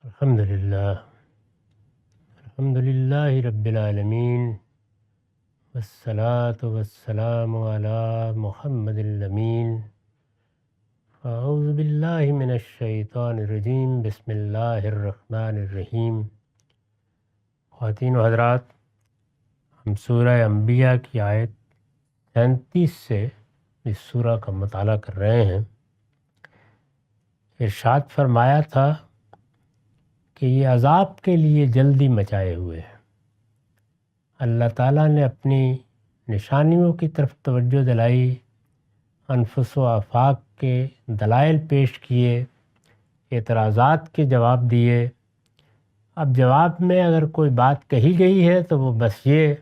الحمدللہ رب العالمین والصلاة والسلام علی محمد الامین اعوذ باللہ من الشیطان الرجیم بسم اللہ الرحمن الرحیم۔ خواتین و حضرات، ہم سورہ انبیاء کی آیت 37 سے اس سورہ کا مطالعہ کر رہے ہیں۔ ارشاد فرمایا تھا کہ یہ عذاب کے لیے جلدی مچائے ہوئے ہیں۔ اللہ تعالیٰ نے اپنی نشانیوں کی طرف توجہ دلائی، انفس و آفاق کے دلائل پیش کیے، اعتراضات کے جواب دیے۔ اب جواب میں اگر کوئی بات کہی گئی ہے تو وہ بس یہ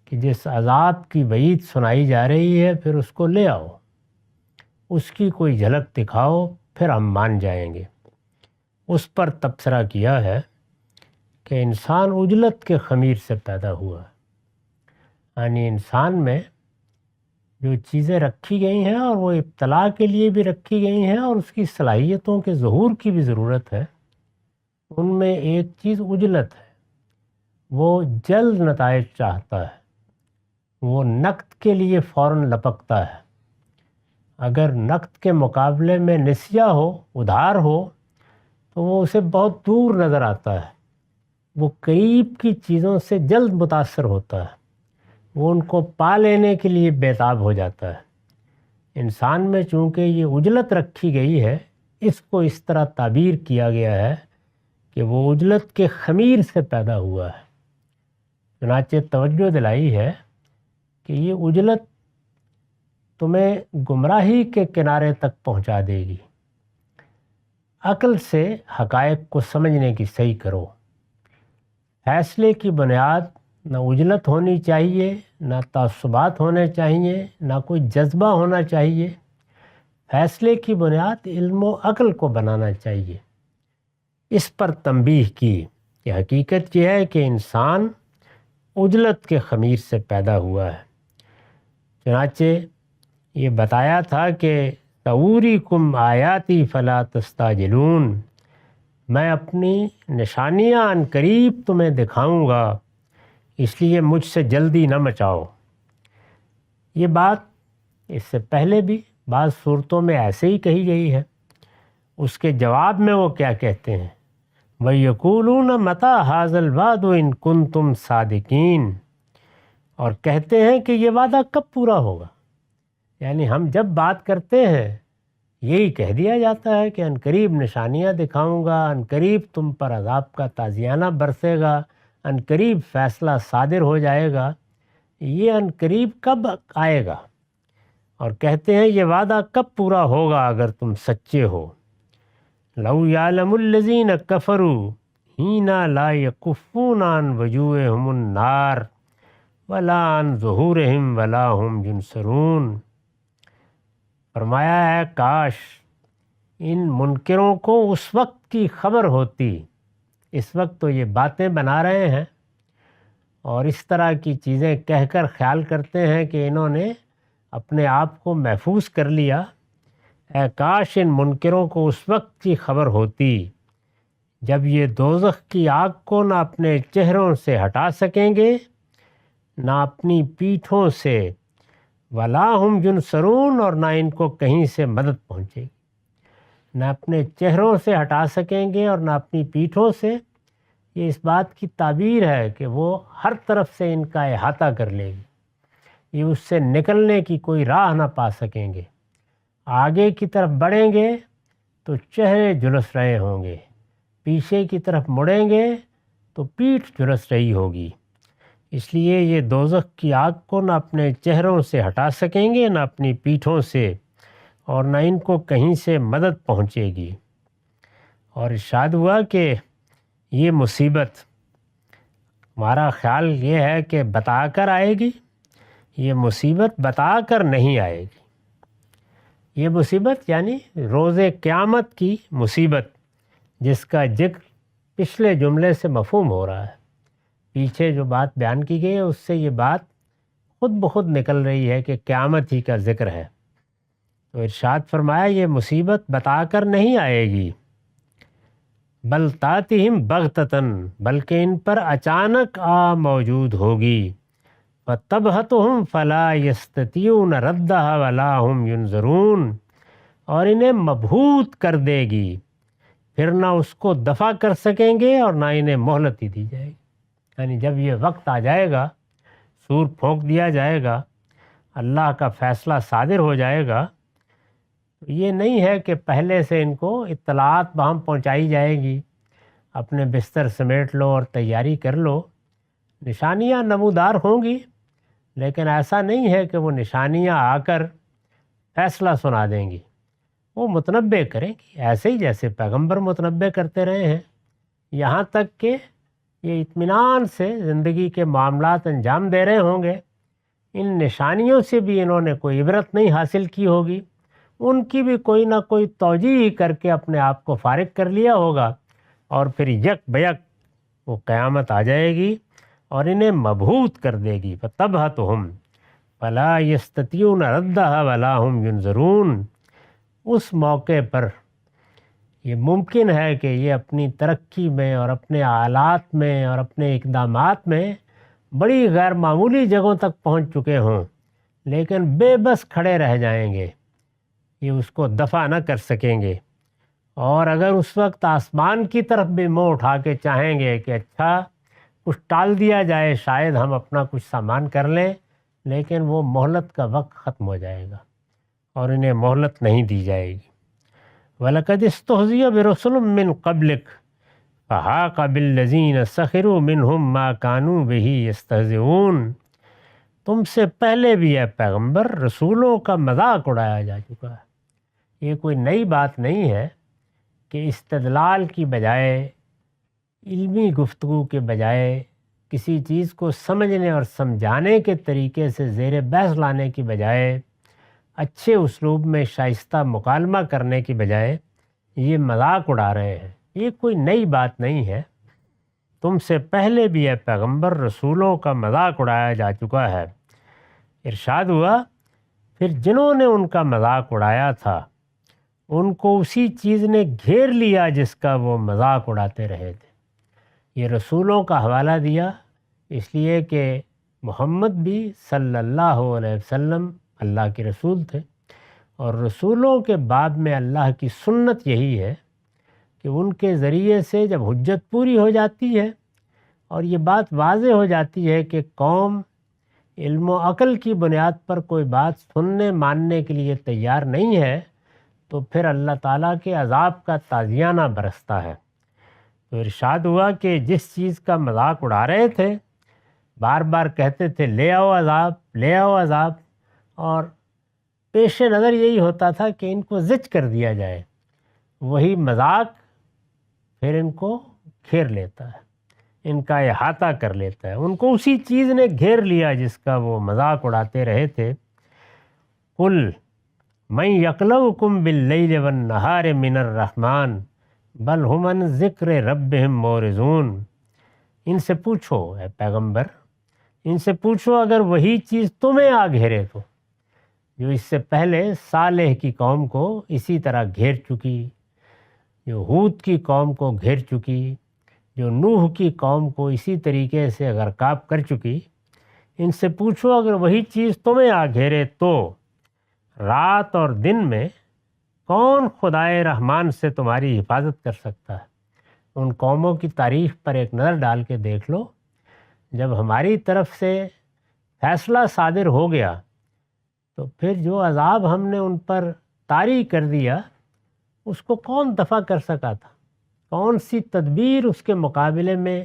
کہ جس عذاب کی وعید سنائی جا رہی ہے پھر اس کو لے آؤ، اس کی کوئی جھلک دکھاؤ، پھر ہم مان جائیں گے۔ اس پر تبصرہ کیا ہے کہ انسان عجلت کے خمیر سے پیدا ہوا ہے، یعنی انسان میں جو چیزیں رکھی گئی ہیں اور وہ ابتلاء کے لیے بھی رکھی گئی ہیں اور اس کی صلاحیتوں کے ظہور کی بھی ضرورت ہے، ان میں ایک چیز عجلت ہے۔ وہ جلد نتائج چاہتا ہے، وہ نقد کے لیے فوراً لپکتا ہے۔ اگر نقد کے مقابلے میں نسیہ ہو، ادھار ہو، تو وہ اسے بہت دور نظر آتا ہے، وہ قریب کی چیزوں سے جلد متاثر ہوتا ہے، وہ ان کو پا لینے کے لیے بیتاب ہو جاتا ہے۔ انسان میں چونکہ یہ عجلت رکھی گئی ہے، اس کو اس طرح تعبیر کیا گیا ہے کہ وہ عجلت کے خمیر سے پیدا ہوا ہے۔ چنانچہ توجہ دلائی ہے کہ یہ عجلت تمہیں گمراہی کے کنارے تک پہنچا دے گی۔ عقل سے حقائق کو سمجھنے کی صحیح کرو۔ فیصلے کی بنیاد نہ عجلت ہونی چاہیے، نہ تعصبات ہونے چاہیے، نہ کوئی جذبہ ہونا چاہیے۔ فیصلے کی بنیاد علم و عقل کو بنانا چاہیے۔ اس پر تنبیہ کی کہ حقیقت یہ ہے کہ انسان عجلت کے خمیر سے پیدا ہوا ہے۔ چنانچہ یہ بتایا تھا کہ سأوریکم آیاتی فلا تستعجلون، میں اپنی نشانیاں عن قریب تمہیں دکھاؤں گا، اس لیے مجھ سے جلدی نہ مچاؤ۔ یہ بات اس سے پہلے بھی بعض صورتوں میں ایسے ہی کہی گئی ہے۔ اس کے جواب میں وہ کیا کہتے ہیں؟ وَيَقُولُونَ مَتَىٰ هَٰذَا الْوَعْدُ إِن كُنتُمْ صَادِقِينَ، اور کہتے ہیں کہ یہ وعدہ کب پورا ہوگا؟ یعنی ہم جب بات کرتے ہیں یہی کہہ دیا جاتا ہے کہ عنقریب نشانیاں دکھاؤں گا، عنقریب تم پر عذاب کا تازیانہ برسے گا، عنقریب فیصلہ صادر ہو جائے گا۔ یہ عنقریب کب آئے گا؟ اور کہتے ہیں یہ وعدہ کب پورا ہوگا اگر تم سچے ہو۔ لَوْ يَعْلَمُ الَّذِينَ كَفَرُوا حِينَ لَا يَكُفُّونَ عَنْ وُجُوهِهُمُ النَّارَ وَلَا عَنْ ظُهُورِهِمْ وَلَا هُمْ يُنصَرُونَ۔ فرمایا ہے کاش ان منکروں کو اس وقت کی خبر ہوتی۔ اس وقت تو یہ باتیں بنا رہے ہیں اور اس طرح کی چیزیں کہہ کر خیال کرتے ہیں کہ انہوں نے اپنے آپ کو محفوظ کر لیا۔ اے کاش ان منکروں کو اس وقت کی خبر ہوتی جب یہ دوزخ کی آگ کو نہ اپنے چہروں سے ہٹا سکیں گے، نہ اپنی پیٹھوں سے، ولا ہم ینصرون، اور نہ ان کو کہیں سے مدد پہنچے گی۔ نہ اپنے چہروں سے ہٹا سکیں گے اور نہ اپنی پیٹھوں سے۔ یہ اس بات کی تعبیر ہے کہ وہ ہر طرف سے ان کا احاطہ کر لے گی، یہ اس سے نکلنے کی کوئی راہ نہ پا سکیں گے۔ آگے کی طرف بڑھیں گے تو چہرے جھلس رہے ہوں گے، پیچھے کی طرف مڑیں گے تو پیٹھ جھلس رہی ہوگی۔ اس لیے یہ دوزخ کی آگ کو نہ اپنے چہروں سے ہٹا سکیں گے، نہ اپنی پیٹھوں سے، اور نہ ان کو کہیں سے مدد پہنچے گی۔ اور ارشاد ہوا کہ یہ مصیبت، ہمارا خیال یہ ہے کہ بتا کر آئے گی، یہ مصیبت بتا کر نہیں آئے گی۔ یہ مصیبت یعنی روز قیامت کی مصیبت، جس کا ذکر پچھلے جملے سے مفہوم ہو رہا ہے۔ پیچھے جو بات بیان کی گئی ہے اس سے یہ بات خود بخود نکل رہی ہے کہ قیامت ہی کا ذکر ہے۔ تو ارشاد فرمایا یہ مصیبت بتا کر نہیں آئے گی، بل تاتہم بغتتاً، بلکہ ان پر اچانک آ موجود ہوگی، فتبہتہم فلا یستطیعون ردہا ولا ہم ینظرون، اور انہیں مبہوت کر دے گی، پھر نہ اس کو دفع کر سکیں گے اور نہ انہیں مہلت ہی دی جائے گی۔ یعنی جب یہ وقت آ جائے گا، سور پھونک دیا جائے گا، اللہ کا فیصلہ صادر ہو جائے گا، تو یہ نہیں ہے کہ پہلے سے ان کو اطلاعات بہم پہنچائی جائے گی، اپنے بستر سمیٹ لو اور تیاری کر لو۔ نشانیاں نمودار ہوں گی، لیکن ایسا نہیں ہے کہ وہ نشانیاں آ کر فیصلہ سنا دیں گی، وہ متنبع کریں گی، ایسے ہی جیسے پیغمبر متنبع کرتے رہے ہیں، یہاں تک کہ یہ اطمینان سے زندگی کے معاملات انجام دے رہے ہوں گے۔ ان نشانیوں سے بھی انہوں نے کوئی عبرت نہیں حاصل کی ہوگی، ان کی بھی کوئی نہ کوئی توجیہ کر کے اپنے آپ کو فارغ کر لیا ہوگا، اور پھر یک بیک وہ قیامت آ جائے گی اور انہیں مبہوت کر دے گی۔ فَتَبْهَتُهُمْ فَلَا يَسْتَطِيعُونَ رَدَّهَا وَلَا هُمْ يُنظَرُونَ، اس موقع پر یہ ممکن ہے کہ یہ اپنی ترقی میں اور اپنے آلات میں اور اپنے اقدامات میں بڑی غیر معمولی جگہوں تک پہنچ چکے ہوں، لیکن بے بس کھڑے رہ جائیں گے، یہ اس کو دفع نہ کر سکیں گے۔ اور اگر اس وقت آسمان کی طرف بھی منہ اٹھا کے چاہیں گے کہ اچھا کچھ ٹال دیا جائے، شاید ہم اپنا کچھ سامان کر لیں، لیکن وہ مہلت کا وقت ختم ہو جائے گا اور انہیں مہلت نہیں دی جائے گی۔ وَلَقَدِ اسْتُهْزِئَ بِرُسُلٍ مِّن قَبْلِكَ فَحَاقَ بِالَّذِينَ سَخِرُوا مِنْهُمْ مَا كَانُوا بِهِ يَسْتَهْزِئُونَ، تم سے پہلے بھی اے پیغمبر رسولوں کا مذاق اڑایا جا چکا ہے۔ یہ کوئی نئی بات نہیں ہے کہ استدلال کی بجائے، علمی گفتگو کے بجائے، کسی چیز کو سمجھنے اور سمجھانے کے طریقے سے زیر بحث لانے کی بجائے، اچھے اسلوب میں شائستہ مکالمہ کرنے کی بجائے یہ مذاق اڑا رہے ہیں۔ یہ کوئی نئی بات نہیں ہے، تم سے پہلے بھی اے پیغمبر رسولوں کا مذاق اڑایا جا چکا ہے۔ ارشاد ہوا، پھر جنہوں نے ان کا مذاق اڑایا تھا ان کو اسی چیز نے گھیر لیا جس کا وہ مذاق اڑاتے رہے تھے۔ یہ رسولوں کا حوالہ دیا اس لیے کہ محمد بھی صلی اللہ علیہ وسلم اللہ کے رسول تھے، اور رسولوں کے بعد میں اللہ کی سنت یہی ہے کہ ان کے ذریعے سے جب حجت پوری ہو جاتی ہے اور یہ بات واضح ہو جاتی ہے کہ قوم علم و عقل کی بنیاد پر کوئی بات سننے ماننے کے لیے تیار نہیں ہے، تو پھر اللہ تعالیٰ کے عذاب کا تازیانہ برستا ہے۔ تو ارشاد ہوا کہ جس چیز کا مذاق اڑا رہے تھے، بار بار کہتے تھے لے آؤ عذاب، لے آؤ عذاب، اور پیش نظر یہی ہوتا تھا کہ ان کو زج کر دیا جائے، وہی مذاق پھر ان کو گھیر لیتا ہے، ان کا احاطہ کر لیتا ہے، ان کو اسی چیز نے گھیر لیا جس کا وہ مذاق اڑاتے رہے تھے۔ قل من یکلؤکم باللیل والنہار من الرحمن بل ہم عن ذکر ربہم معرضون، ان سے پوچھو اے پیغمبر، ان سے پوچھو اگر وہی چیز تمہیں آ گھیرے تو، جو اس سے پہلے صالح کی قوم کو اسی طرح گھیر چکی، جو ہود کی قوم کو گھیر چکی، جو نوح کی قوم کو اسی طریقے سے غرقاب کر چکی، ان سے پوچھو اگر وہی چیز تمہیں آ گھیرے تو رات اور دن میں کون خدائے رحمان سے تمہاری حفاظت کر سکتا ہے؟ ان قوموں کی تاریخ پر ایک نظر ڈال کے دیکھ لو، جب ہماری طرف سے فیصلہ صادر ہو گیا تو پھر جو عذاب ہم نے ان پر طاری کر دیا اس کو کون دفع کر سکا تھا؟ کون سی تدبیر اس کے مقابلے میں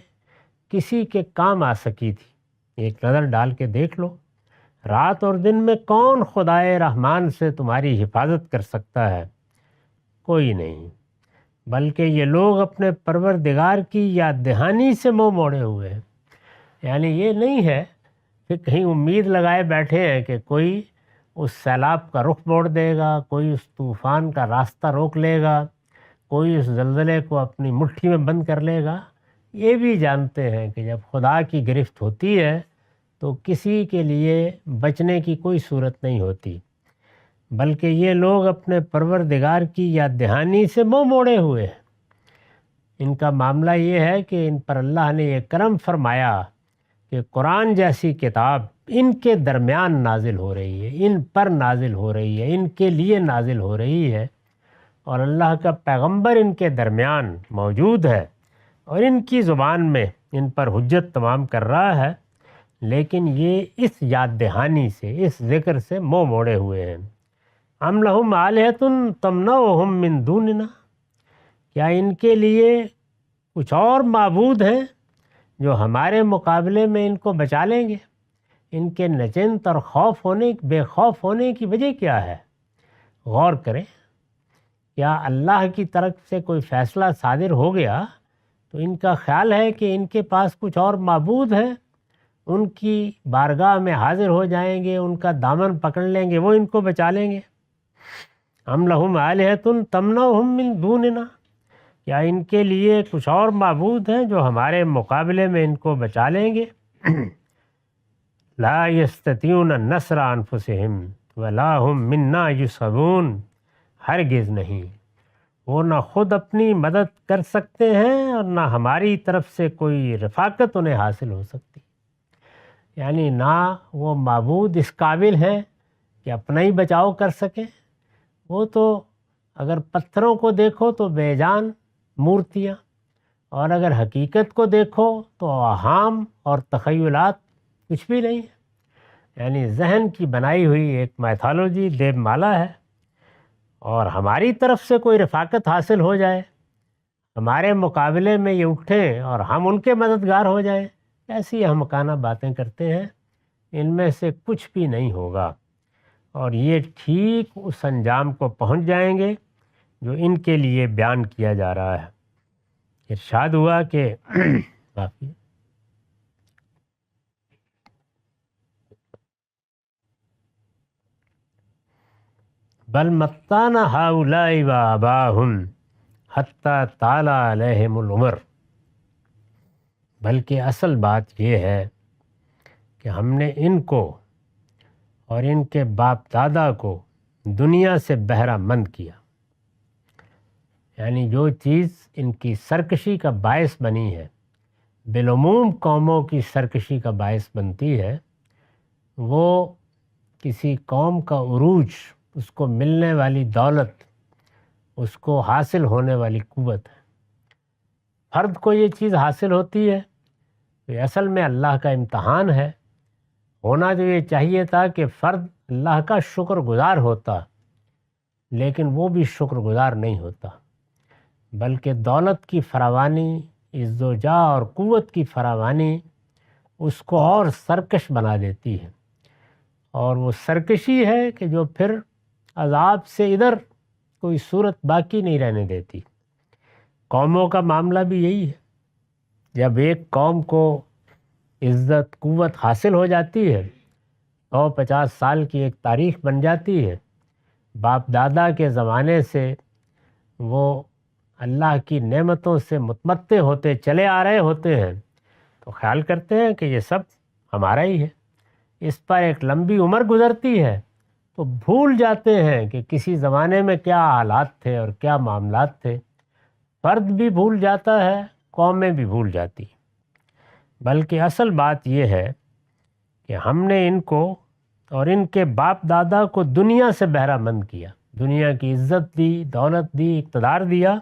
کسی کے کام آ سکی تھی؟ ایک نظر ڈال کے دیکھ لو، رات اور دن میں کون خدائے رحمان سے تمہاری حفاظت کر سکتا ہے؟ کوئی نہیں، بلکہ یہ لوگ اپنے پروردگار کی یاد دہانی سے منہ موڑے ہوئے ہیں۔ یعنی یہ نہیں ہے کہ کہیں امید لگائے بیٹھے ہیں کہ کوئی اس سیلاب کا رخ موڑ دے گا، کوئی اس طوفان کا راستہ روک لے گا، کوئی اس زلزلے کو اپنی مٹھی میں بند کر لے گا۔ یہ بھی جانتے ہیں کہ جب خدا کی گرفت ہوتی ہے تو کسی کے لیے بچنے کی کوئی صورت نہیں ہوتی، بلکہ یہ لوگ اپنے پروردگار کی یاد دہانی سے منہ موڑے ہوئے ہیں۔ ان کا معاملہ یہ ہے کہ ان پر اللہ نے یہ کرم فرمایا کہ قرآن جیسی کتاب ان کے درمیان نازل ہو رہی ہے، ان پر نازل ہو رہی ہے، ان کے لیے نازل ہو رہی ہے، اور اللہ کا پیغمبر ان کے درمیان موجود ہے اور ان کی زبان میں ان پر حجت تمام کر رہا ہے، لیکن یہ اس یاد دہانی سے، اس ذکر سے منہ موڑے ہوئے ہیں۔ ام لہم آلہۃ تمنعہم من دوننا، کیا ان کے لیے کچھ اور معبود ہیں جو ہمارے مقابلے میں ان کو بچا لیں گے؟ ان کے نچنت اور بے خوف ہونے کی وجہ کیا ہے؟ غور کریں، کیا اللہ کی طرف سے کوئی فیصلہ صادر ہو گیا تو ان کا خیال ہے کہ ان کے پاس کچھ اور معبود ہیں، ان کی بارگاہ میں حاضر ہو جائیں گے، ان کا دامن پکڑ لیں گے، وہ ان کو بچا لیں گے؟ ام لہم آلہۃ تمنعہم من دوننا، کیا ان کے لیے کچھ اور معبود ہیں جو ہمارے مقابلے میں ان کو بچا لیں گے؟ لا یستطیعون نصر انفسہم ولا ہم منا یصحبون، ہرگز نہیں، وہ نہ خود اپنی مدد کر سکتے ہیں اور نہ ہماری طرف سے کوئی رفاقت انہیں حاصل ہو سکتی، یعنی نہ وہ معبود اس قابل ہیں کہ اپنا ہی بچاؤ کر سکیں۔ وہ تو اگر پتھروں کو دیکھو تو بے جان مورتیاں، اور اگر حقیقت کو دیکھو تو اوہام اور تخیلات کچھ بھی نہیں ہے، یعنی ذہن کی بنائی ہوئی ایک میتھالوجی دیو مالا ہے، اور ہماری طرف سے کوئی رفاقت حاصل ہو جائے، ہمارے مقابلے میں یہ اٹھیں اور ہم ان کے مددگار ہو جائیں، ایسی احمقانہ باتیں کرتے ہیں، ان میں سے کچھ بھی نہیں ہوگا، اور یہ ٹھیک اس انجام کو پہنچ جائیں گے جو ان کے لیے بیان کیا جا رہا ہے۔ ارشاد ہوا کہ بل متعنا ہؤلاء وآباءهم حتی طال علیہم العمر، بلکہ اصل بات یہ ہے کہ ہم نے ان کو اور ان کے باپ دادا کو دنیا سے بہرہ مند کیا، یعنی جو چیز ان کی سرکشی کا باعث بنی ہے، بالعموم قوموں کی سرکشی کا باعث بنتی ہے، وہ کسی قوم کا عروج، اس کو ملنے والی دولت، اس کو حاصل ہونے والی قوت ہے۔ فرد کو یہ چیز حاصل ہوتی ہے، یہ اصل میں اللہ کا امتحان ہے۔ ہونا جو یہ چاہیے تھا کہ فرد اللہ کا شکر گزار ہوتا، لیکن وہ بھی شکر گزار نہیں ہوتا، بلکہ دولت کی فراوانی، عز و جاہ اور قوت کی فراوانی اس کو اور سرکش بنا دیتی ہے، اور وہ سرکشی ہے کہ جو پھر عذاب سے ادھر کوئی صورت باقی نہیں رہنے دیتی۔ قوموں کا معاملہ بھی یہی ہے، جب ایک قوم کو عزت قوت حاصل ہو جاتی ہے، 150 سال کی ایک تاریخ بن جاتی ہے، باپ دادا کے زمانے سے وہ اللہ کی نعمتوں سے متمتع ہوتے چلے آ رہے ہوتے ہیں، تو خیال کرتے ہیں کہ یہ سب ہمارا ہی ہے، اس پر ایک لمبی عمر گزرتی ہے تو بھول جاتے ہیں کہ کسی زمانے میں کیا حالات تھے اور کیا معاملات تھے۔ فرد بھی بھول جاتا ہے، قومیں بھی بھول جاتی، بلکہ اصل بات یہ ہے کہ ہم نے ان کو اور ان کے باپ دادا کو دنیا سے بہرہ مند کیا، دنیا کی عزت دی، دولت دی، اقتدار دیا،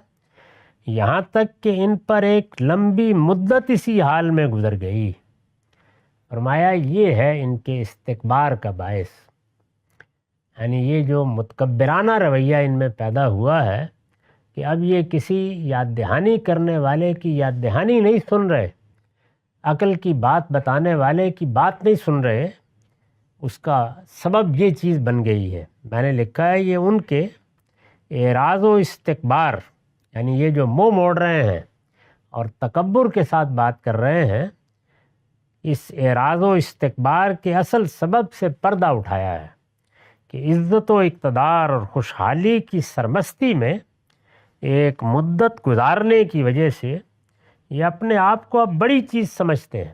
یہاں تک کہ ان پر ایک لمبی مدت اسی حال میں گزر گئی۔ فرمایا یہ ہے ان کے استکبار کا باعث، یعنی یہ جو متکبرانہ رویہ ان میں پیدا ہوا ہے کہ اب یہ کسی یاد دہانی کرنے والے کی یاد دہانی نہیں سن رہے، عقل کی بات بتانے والے کی بات نہیں سن رہے، اس کا سبب یہ چیز بن گئی ہے۔ میں نے لکھا ہے یہ ان کے اعراض و استکبار، یعنی یہ جو منہ موڑ رہے ہیں اور تکبر کے ساتھ بات کر رہے ہیں، اس اعراض و استکبار کے اصل سبب سے پردہ اٹھایا ہے کہ عزت و اقتدار اور خوشحالی کی سرمستی میں ایک مدت گزارنے کی وجہ سے یہ اپنے آپ کو اب بڑی چیز سمجھتے ہیں،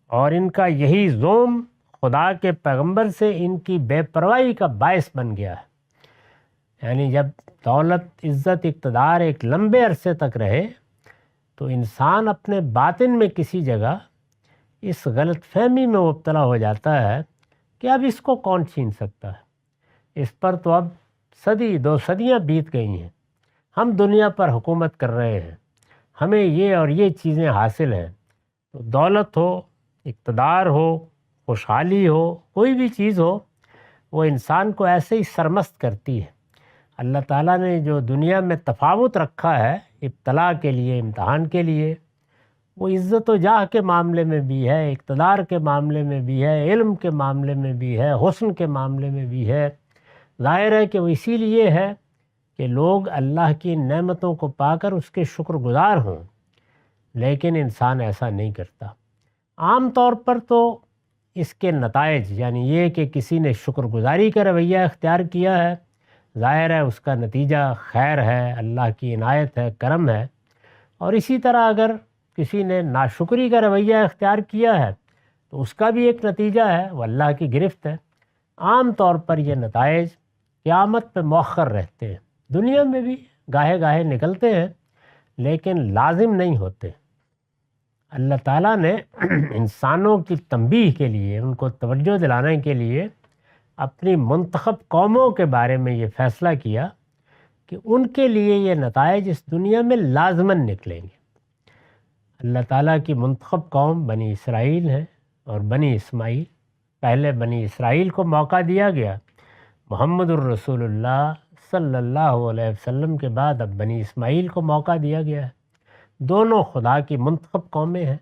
اور ان کا یہی ظلم خدا کے پیغمبر سے ان کی بے پرواہی کا باعث بن گیا ہے۔ یعنی جب دولت، عزت، اقتدار ایک لمبے عرصے تک رہے تو انسان اپنے باطن میں کسی جگہ اس غلط فہمی میں مبتلا ہو جاتا ہے کہ اب اس کو کون چھین سکتا ہے، اس پر تو اب صدی 2 صدیاں بیت گئی ہیں، ہم دنیا پر حکومت کر رہے ہیں، ہمیں یہ اور یہ چیزیں حاصل ہیں۔ تو دولت ہو، اقتدار ہو، خوشحالی ہو، کوئی بھی چیز ہو، وہ انسان کو ایسے ہی سرمست کرتی ہے۔ اللہ تعالیٰ نے جو دنیا میں تفاوت رکھا ہے ابتلاء کے لیے، امتحان کے لیے، وہ عزت و جاہ کے معاملے میں بھی ہے، اقتدار کے معاملے میں بھی ہے، علم کے معاملے میں بھی ہے، حسن کے معاملے میں بھی ہے۔ ظاہر ہے کہ وہ اسی لیے ہے کہ لوگ اللہ کی نعمتوں کو پا کر اس کے شکر گزار ہوں، لیکن انسان ایسا نہیں کرتا۔ عام طور پر تو اس کے نتائج، یعنی یہ کہ کسی نے شکر گزاری کا رویہ اختیار کیا ہے، ظاہر ہے اس کا نتیجہ خیر ہے، اللہ کی عنایت ہے، کرم ہے۔ اور اسی طرح اگر کسی نے ناشکری کا رویہ اختیار کیا ہے تو اس کا بھی ایک نتیجہ ہے، وہ اللہ کی گرفت ہے۔ عام طور پر یہ نتائج قیامت پہ مؤخر رہتے ہیں، دنیا میں بھی گاہے گاہے نکلتے ہیں لیکن لازم نہیں ہوتے۔ اللہ تعالیٰ نے انسانوں کی تنبیہ کے لیے، ان کو توجہ دلانے کے لیے اپنی منتخب قوموں کے بارے میں یہ فیصلہ کیا کہ ان کے لیے یہ نتائج اس دنیا میں لازماً نکلیں گے۔ اللہ تعالیٰ کی منتخب قوم بنی اسرائیل ہے اور بنی اسماعیل۔ پہلے بنی اسرائیل کو موقع دیا گیا، محمد الرسول اللہ صلی اللہ علیہ وسلم کے بعد اب بنی اسماعیل کو موقع دیا گیا ہے۔ دونوں خدا کی منتخب قومیں ہیں،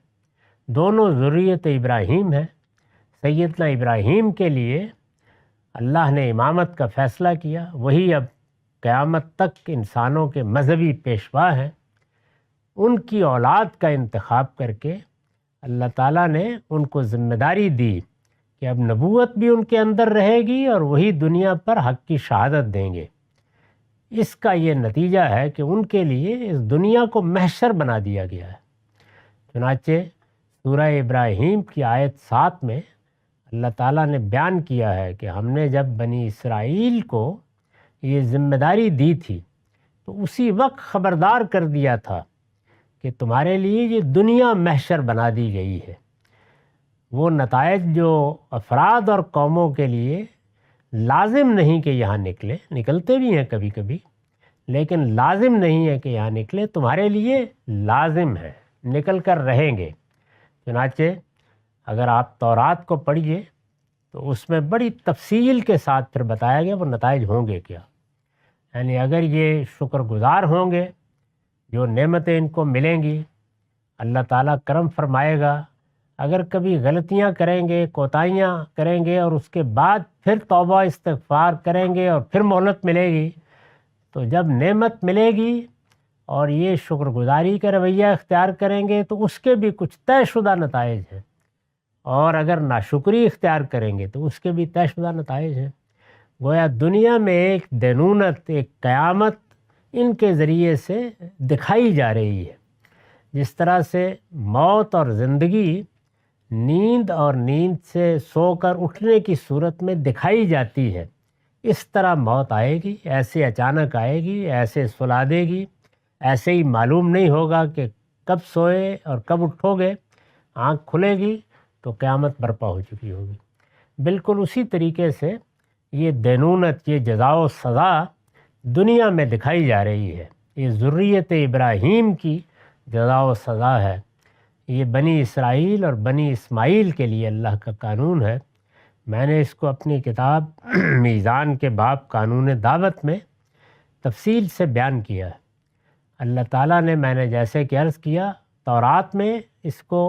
دونوں ذریت ابراہیم ہیں۔ سیدنا ابراہیم کے لیے اللہ نے امامت کا فیصلہ کیا، وہی اب قیامت تک انسانوں کے مذہبی پیشوا ہیں۔ ان کی اولاد کا انتخاب کر کے اللہ تعالیٰ نے ان کو ذمہ داری دی کہ اب نبوت بھی ان کے اندر رہے گی اور وہی دنیا پر حق کی شہادت دیں گے۔ اس کا یہ نتیجہ ہے کہ ان کے لیے اس دنیا کو محشر بنا دیا گیا ہے۔ چنانچہ سورہ ابراہیم کی آیت 7 میں اللہ تعالیٰ نے بیان کیا ہے کہ ہم نے جب بنی اسرائیل کو یہ ذمہ داری دی تھی تو اسی وقت خبردار کر دیا تھا کہ تمہارے لیے یہ دنیا محشر بنا دی گئی ہے۔ وہ نتائج جو افراد اور قوموں کے لیے لازم نہیں کہ یہاں نکلتے بھی ہیں کبھی کبھی، لیکن لازم نہیں ہے کہ یہاں نکلے، تمہارے لیے لازم ہے، نکل کر رہیں گے۔ چنانچہ اگر آپ تورات کو پڑھیے تو اس میں بڑی تفصیل کے ساتھ پھر بتایا گیا وہ نتائج ہوں گے کیا۔ یعنی اگر یہ شکر گزار ہوں گے، جو نعمتیں ان کو ملیں گی، اللہ تعالیٰ کرم فرمائے گا۔ اگر کبھی غلطیاں کریں گے، کوتاہیاں کریں گے اور اس کے بعد پھر توبہ استغفار کریں گے اور پھر مہلت ملے گی، تو جب نعمت ملے گی اور یہ شکر گزاری کا رویہ اختیار کریں گے تو اس کے بھی کچھ طے شدہ نتائج ہیں، اور اگر ناشکری اختیار کریں گے تو اس کے بھی طے شدہ نتائج ہیں۔ گویا دنیا میں ایک دینونت، ایک قیامت ان کے ذریعے سے دکھائی جا رہی ہے۔ جس طرح سے موت اور زندگی نیند اور نیند سے سو کر اٹھنے کی صورت میں دکھائی جاتی ہے، اس طرح موت آئے گی، ایسے اچانک آئے گی، ایسے سلا دے گی، ایسے ہی معلوم نہیں ہوگا کہ کب سوئے اور کب اٹھو گے۔ آنکھ کھلے گی تو قیامت برپا ہو چکی ہوگی۔ بالکل اسی طریقے سے یہ دینونت، یہ جزا و سزا دنیا میں دکھائی جا رہی ہے۔ یہ ذریت ابراہیم کی جزا و سزا ہے۔ یہ بنی اسرائیل اور بنی اسماعیل کے لیے اللہ کا قانون ہے۔ میں نے اس کو اپنی کتاب میزان کے باب قانون دعوت میں تفصیل سے بیان کیا ہے۔ اللہ تعالیٰ نے، میں نے جیسے کہ عرض کیا، تورات میں اس کو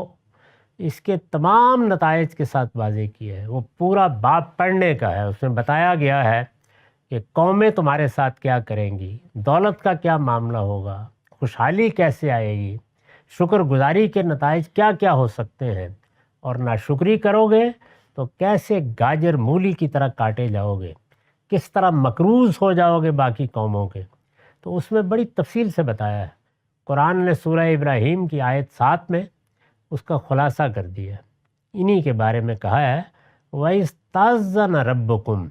اس کے تمام نتائج کے ساتھ واضح کیا ہے۔ وہ پورا باب پڑھنے کا ہے، اس میں بتایا گیا ہے کہ قومیں تمہارے ساتھ کیا کریں گی، دولت کا کیا معاملہ ہوگا، خوشحالی کیسے آئے گی، شکر گزاری کے نتائج کیا کیا ہو سکتے ہیں، اور ناشکری کرو گے تو کیسے گاجر مولی کی طرح کاٹے جاؤ گے، کس طرح مقروض ہو جاؤ گے باقی قوموں کے۔ تو اس میں بڑی تفصیل سے بتایا ہے۔ قرآن نے سورہ ابراہیم کی آیت 7 میں اس کا خلاصہ کر دیا ہے۔ انہی کے بارے میں کہا ہے وَإِذْ تَأَذَّنَ رَبُّكُمْ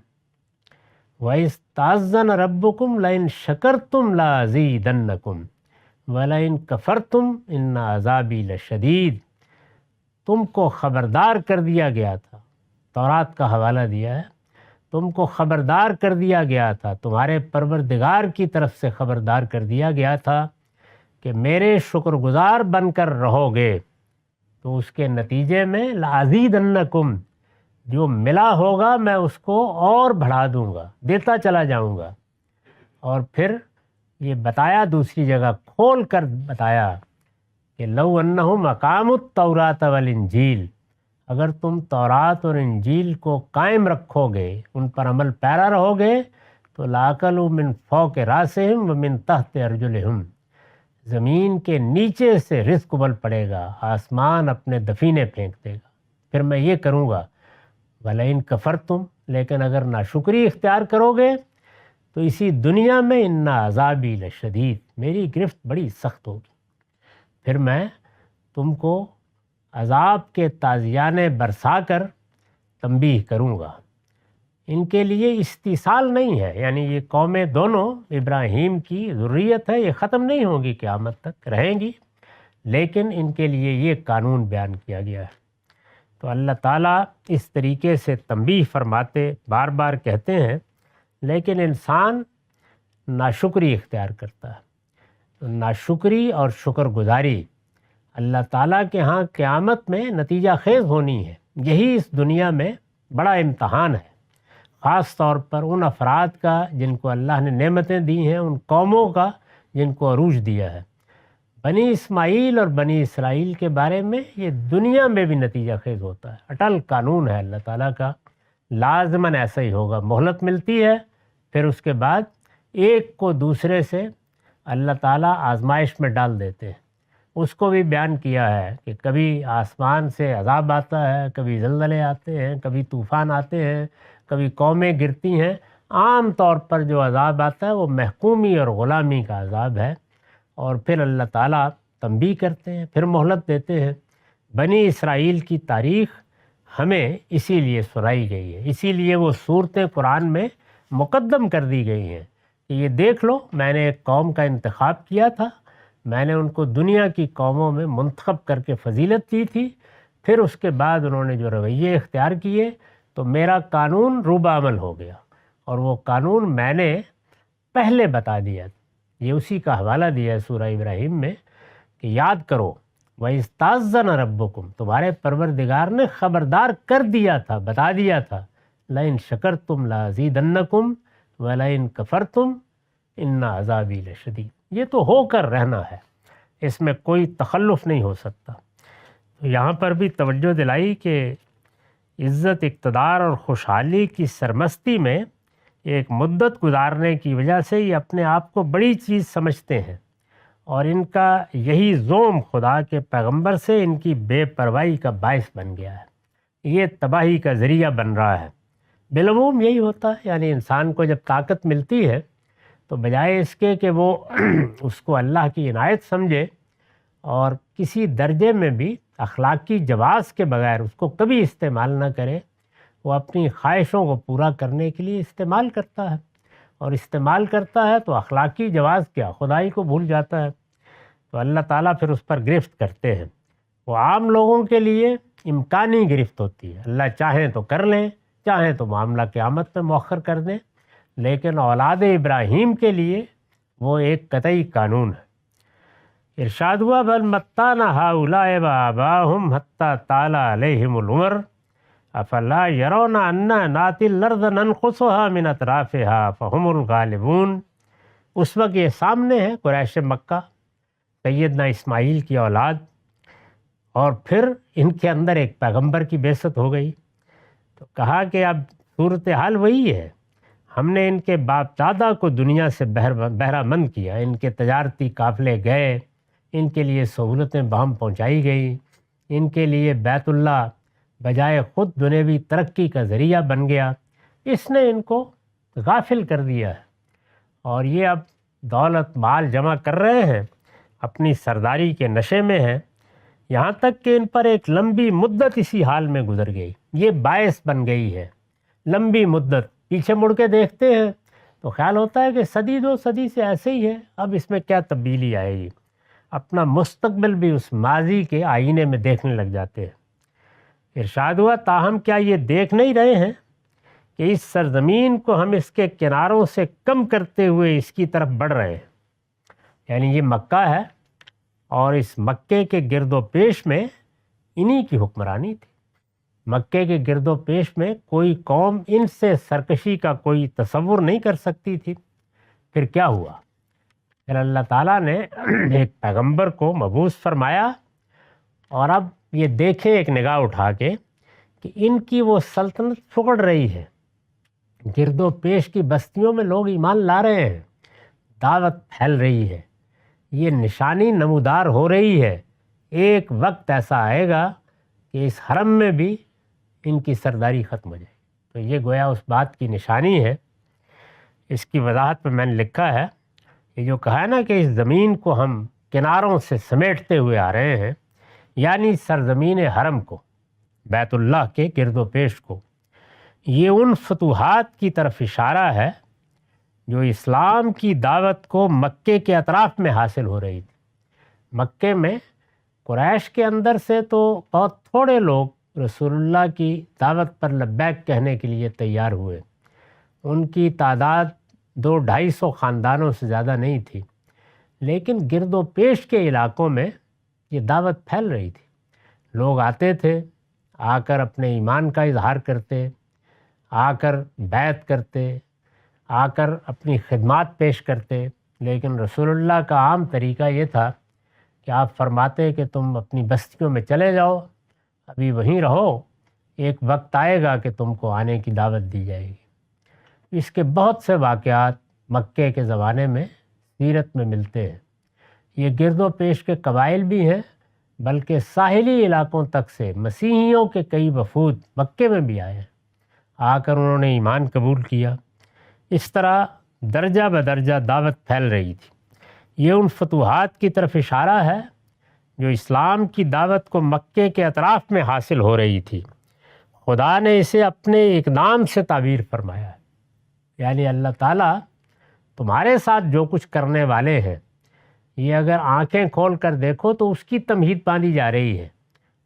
وَإِذْ تَأَذَّنَ رَبُّكُمْ لَئِن شَكَرْتُمْ لَأَزِيدَنَّكُمْ وَلَئِن كَفَرْتُمْ إِنَّ عَذَابِي لَشَدِيدٌ، تم کو خبردار کر دیا گیا تھا، تورات کا حوالہ دیا ہے، تم کو خبردار کر دیا گیا تھا، تمہارے پروردگار کی طرف سے خبردار کر دیا گیا تھا کہ میرے شکر گزار بن کر رہو گے تو اس کے نتیجے میں لَأَزِيدَنَّكُمْ، جو ملا ہوگا میں اس کو اور بڑھا دوں گا، دیتا چلا جاؤں گا۔ اور پھر یہ بتایا دوسری جگہ کھول کر بتایا کہ لو انہم اقاموا التوراۃ والانجیل، اگر تم تورات اور انجیل کو قائم رکھو گے، ان پر عمل پیرا رہو گے، تو لاکلوا من فوق راسہم ومن تحت ارجلہم، زمین کے نیچے سے رزق ابل پڑے گا، آسمان اپنے دفینے پھینک دے گا، پھر میں یہ کروں گا۔ وَلَئِن كَفَرْتُمْ، لیکن اگر ناشکری اختیار کرو گے تو اسی دنیا میں ان عذابی لشدید، میری گرفت بڑی سخت ہوگی، پھر میں تم کو عذاب کے تازیانے برسا کر تنبیہ کروں گا۔ ان کے لیے استیصال نہیں ہے، یعنی یہ قومیں دونوں ابراہیم کی ذریت ہے، یہ ختم نہیں ہوگی، قیامت تک رہیں گی، لیکن ان کے لیے یہ قانون بیان کیا گیا ہے۔ تو اللہ تعالیٰ اس طریقے سے تنبیہ فرماتے بار بار کہتے ہیں، لیکن انسان ناشکری اختیار کرتا ہے۔ تو ناشکری اور شکر گزاری اللہ تعالیٰ کے ہاں قیامت میں نتیجہ خیز ہونی ہے، یہی اس دنیا میں بڑا امتحان ہے، خاص طور پر ان افراد کا جن کو اللہ نے نعمتیں دی ہیں، ان قوموں کا جن کو عروج دیا ہے۔ بنی اسماعیل اور بنی اسرائیل کے بارے میں یہ دنیا میں بھی نتیجہ خیز ہوتا ہے، اٹل قانون ہے اللہ تعالیٰ کا، لازماً ایسا ہی ہوگا، مہلت ملتی ہے، پھر اس کے بعد ایک کو دوسرے سے اللہ تعالیٰ آزمائش میں ڈال دیتے ہیں۔ اس کو بھی بیان کیا ہے کہ کبھی آسمان سے عذاب آتا ہے، کبھی زلزلے آتے ہیں، کبھی طوفان آتے ہیں، کبھی قومیں گرتی ہیں، عام طور پر جو عذاب آتا ہے وہ محکومی اور غلامی کا عذاب ہے، اور پھر اللہ تعالیٰ تنبیہ کرتے ہیں، پھر مہلت دیتے ہیں۔ بنی اسرائیل کی تاریخ ہمیں اسی لیے سنائی گئی ہے، اسی لیے وہ صورتیں قرآن میں مقدم کر دی گئی ہیں کہ یہ دیکھ لو، میں نے ایک قوم کا انتخاب کیا تھا، میں نے ان کو دنیا کی قوموں میں منتخب کر کے فضیلت دی تھی، پھر اس کے بعد انہوں نے جو رویے اختیار کیے تو میرا قانون روبہ عمل ہو گیا، اور وہ قانون میں نے پہلے بتا دیا۔ یہ اسی کا حوالہ دیا ہے سورہ ابراہیم میں کہ یاد کرو، وَإِسْتَأْذَنَ رَبُّكُمْ، تمہارے پروردگار نے خبردار کر دیا تھا، بتا دیا تھا، لَإِن شَكَرْتُمْ لَأَزِيدَنَّكُمْ وَلَئِن كَفَرْتُمْ إِنَّ عَذَابِي لَشَدِيدٌ۔ یہ تو ہو کر رہنا ہے، اس میں کوئی تخلف نہیں ہو سکتا۔ تو یہاں پر بھی توجہ دلائی کہ عزت، اقتدار اور خوشحالی کی سرمستی میں ایک مدت گزارنے کی وجہ سے یہ اپنے آپ کو بڑی چیز سمجھتے ہیں، اور ان کا یہی ظلم خدا کے پیغمبر سے ان کی بے پرواہی کا باعث بن گیا ہے، یہ تباہی کا ذریعہ بن رہا ہے۔ بالعموم یہی ہوتا ہے، یعنی انسان کو جب طاقت ملتی ہے تو بجائے اس کے کہ وہ اس کو اللہ کی عنایت سمجھے اور کسی درجے میں بھی اخلاقی جواز کے بغیر اس کو کبھی استعمال نہ کرے، وہ اپنی خواہشوں کو پورا کرنے کے لیے استعمال کرتا ہے، اور استعمال کرتا ہے تو اخلاقی جواز کیا، خدائی کو بھول جاتا ہے، تو اللہ تعالیٰ پھر اس پر گرفت کرتے ہیں۔ وہ عام لوگوں کے لیے امکانی گرفت ہوتی ہے، اللہ چاہیں تو کر لیں، چاہیں تو معاملہ قیامت میں مؤخر کر دیں، لیکن اولاد ابراہیم کے لیے وہ ایک قطعی قانون ہے۔ ارشاد ہوا بل متعنا ہؤلاء وآباءهم حتى طال عليهم العمر افلا يرون انا ناتي الارض ننقصها من اطرافها فهم الغالبون۔ اس وقت یہ سامنے ہے قریش مکہ، سیدنا اسماعیل کی اولاد، اور پھر ان کے اندر ایک پیغمبر کی بعثت ہو گئی، تو کہا کہ اب صورتحال وہی ہے، ہم نے ان کے باپ دادا کو دنیا سے بہرہ مند کیا، ان کے تجارتی قافلے گئے، ان کے لیے سہولتیں بہم پہنچائی گئی، ان کے لیے بیت اللہ بجائے خود دنیوی ترقی کا ذریعہ بن گیا، اس نے ان کو غافل کر دیا ہے، اور یہ اب دولت مال جمع کر رہے ہیں، اپنی سرداری کے نشے میں ہیں، یہاں تک کہ ان پر ایک لمبی مدت اسی حال میں گزر گئی، یہ باعث بن گئی ہے لمبی مدت۔ پیچھے مڑ کے دیکھتے ہیں تو خیال ہوتا ہے کہ صدی دو صدی سے ایسے ہی ہے، اب اس میں کیا تبدیلی آئے گی، اپنا مستقبل بھی اس ماضی کے آئینے میں دیکھنے لگ جاتے ہیں۔ ارشاد ہوا تاہم کیا یہ دیکھ نہیں رہے ہیں کہ اس سرزمین کو ہم اس کے کناروں سے کم کرتے ہوئے اس کی طرف بڑھ رہے ہیں۔ یعنی یہ مکہ ہے اور اس مکے کے گرد و پیش میں انہی کی حکمرانی تھی۔ مکے کے گرد و پیش میں کوئی قوم ان سے سرکشی کا کوئی تصور نہیں کر سکتی تھی۔ پھر کیا ہوا؟ پھر اللہ تعالیٰ نے ایک پیغمبر کو مبعوث فرمایا، اور اب یہ دیکھیں ایک نگاہ اٹھا کے کہ ان کی وہ سلطنت پھکڑ رہی ہے، گرد و پیش کی بستیوں میں لوگ ایمان لا رہے ہیں، دعوت پھیل رہی ہے، یہ نشانی نمودار ہو رہی ہے۔ ایک وقت ایسا آئے گا کہ اس حرم میں بھی ان کی سرداری ختم ہو جائے گی۔ تو یہ گویا اس بات کی نشانی ہے۔ اس کی وضاحت میں نے لکھا ہے، یہ جو کہا ہے نا کہ اس زمین کو ہم کناروں سے سمیٹتے ہوئے آ رہے ہیں، یعنی سرزمین حرم کو، بیت اللہ کے گرد و پیش کو، یہ ان فتوحات کی طرف اشارہ ہے جو اسلام کی دعوت کو مکے کے اطراف میں حاصل ہو رہی تھی۔ مکے میں قریش کے اندر سے تو بہت تھوڑے لوگ رسول اللہ کی دعوت پر لبیک کہنے کے لیے تیار ہوئے، ان کی تعداد 200-250 خاندانوں سے زیادہ نہیں تھی، لیکن گرد و پیش کے علاقوں میں یہ دعوت پھیل رہی تھی۔ لوگ آتے تھے، آ کر اپنے ایمان کا اظہار کرتے، آ کر بیعت کرتے، آ کر اپنی خدمات پیش کرتے، لیکن رسول اللہ کا عام طریقہ یہ تھا کہ آپ فرماتے کہ تم اپنی بستیوں میں چلے جاؤ، ابھی وہیں رہو، ایک وقت آئے گا کہ تم کو آنے کی دعوت دی جائے گی۔ اس کے بہت سے واقعات مکے کے زمانے میں سیرت میں ملتے ہیں۔ یہ گرد و پیش کے قبائل بھی ہیں، بلکہ ساحلی علاقوں تک سے مسیحیوں کے کئی وفود مکے میں بھی آئے ہیں، آ کر انہوں نے ایمان قبول کیا۔ اس طرح درجہ بدرجہ دعوت پھیل رہی تھی۔ یہ ان فتوحات کی طرف اشارہ ہے جو اسلام کی دعوت کو مکے کے اطراف میں حاصل ہو رہی تھی۔ خدا نے اسے اپنے اقدام سے تعبیر فرمایا ہے، یعنی اللہ تعالیٰ تمہارے ساتھ جو کچھ کرنے والے ہیں، یہ اگر آنکھیں کھول کر دیکھو تو اس کی تمہید باندھی جا رہی ہے،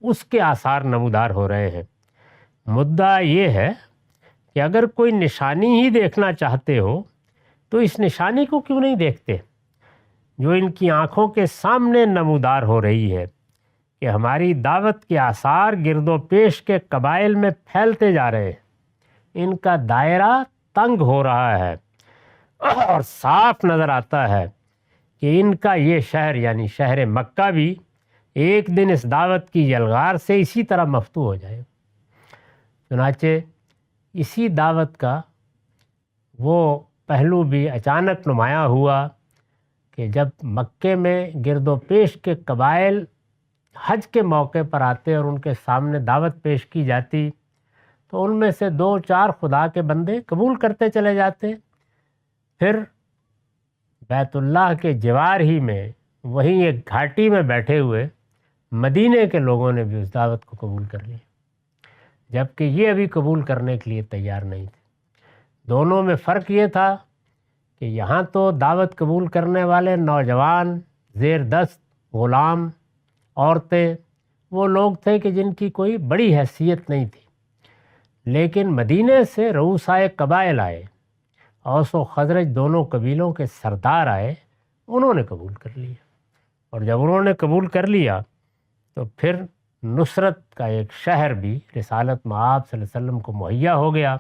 اس کے آثار نمودار ہو رہے ہیں۔ مدعا یہ ہے کہ اگر کوئی نشانی ہی دیکھنا چاہتے ہو تو اس نشانی کو کیوں نہیں دیکھتے جو ان کی آنکھوں کے سامنے نمودار ہو رہی ہے کہ ہماری دعوت کے آثار گرد و پیش کے قبائل میں پھیلتے جا رہے ہیں، ان کا دائرہ تنگ ہو رہا ہے، اور صاف نظر آتا ہے کہ ان کا یہ شہر یعنی شہر مکہ بھی ایک دن اس دعوت کی یلغار سے اسی طرح مفتوح ہو جائے۔ چنانچہ اسی دعوت کا وہ پہلو بھی اچانک نمایاں ہوا کہ جب مکے میں گرد و پیش کے قبائل حج کے موقع پر آتے اور ان کے سامنے دعوت پیش کی جاتی تو ان میں سے 2-4 خدا کے بندے قبول کرتے چلے جاتے، پھر بیت اللہ کے جوار ہی میں وہیں ایک گھاٹی میں بیٹھے ہوئے مدینے کے لوگوں نے بھی اس دعوت کو قبول کر لیا، جبکہ یہ ابھی قبول کرنے کے لیے تیار نہیں تھے۔ دونوں میں فرق یہ تھا کہ یہاں تو دعوت قبول کرنے والے نوجوان، زیر دست، غلام، عورتیں، وہ لوگ تھے کہ جن کی کوئی بڑی حیثیت نہیں تھی، لیکن مدینے سے رؤسائے قبائل آئے، اوس و خزرج دونوں قبیلوں کے سردار آئے، انہوں نے قبول کر لیا، اور جب انہوں نے قبول کر لیا تو پھر نصرت کا ایک شہر بھی رسالت مآب صلی اللہ علیہ وسلم کو مہیا ہو گیا،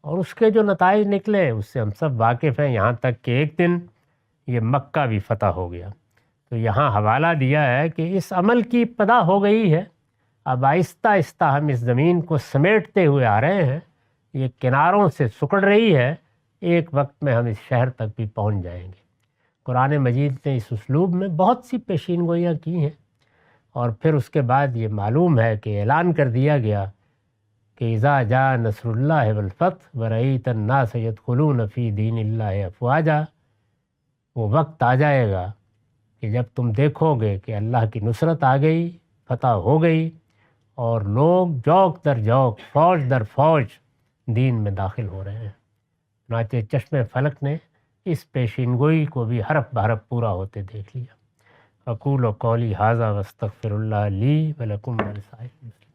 اور اس کے جو نتائج نکلے اس سے ہم سب واقف ہیں، یہاں تک کہ ایک دن یہ مکہ بھی فتح ہو گیا۔ تو یہاں حوالہ دیا ہے کہ اس عمل کی ابتدا ہو گئی ہے، اب آہستہ آہستہ ہم اس زمین کو سمیٹتے ہوئے آ رہے ہیں، یہ کناروں سے سکڑ رہی ہے، ایک وقت میں ہم اس شہر تک بھی پہنچ جائیں گے۔ قرآن مجید نے اس اسلوب میں بہت سی پیشین گوئیاں کی ہیں، اور پھر اس کے بعد یہ معلوم ہے کہ اعلان کر دیا گیا کہ اذا جاء نصر اللہ والفتح ورأیت الناس یدخلون فی دین اللہ افواجا، وہ وقت آ جائے گا کہ جب تم دیکھو گے کہ اللہ کی نصرت آ گئی، فتح ہو گئی، اور لوگ جوک در جوک، فوج در فوج دین میں داخل ہو رہے ہیں۔ چنانچہ چشم فلک نے اس پیشین گوئی کو بھی حرف بحرف پورا ہوتے دیکھ لیا۔ اقول قولی ھذا واستغفر اللہ لی ولکم ولسائر المسلمین۔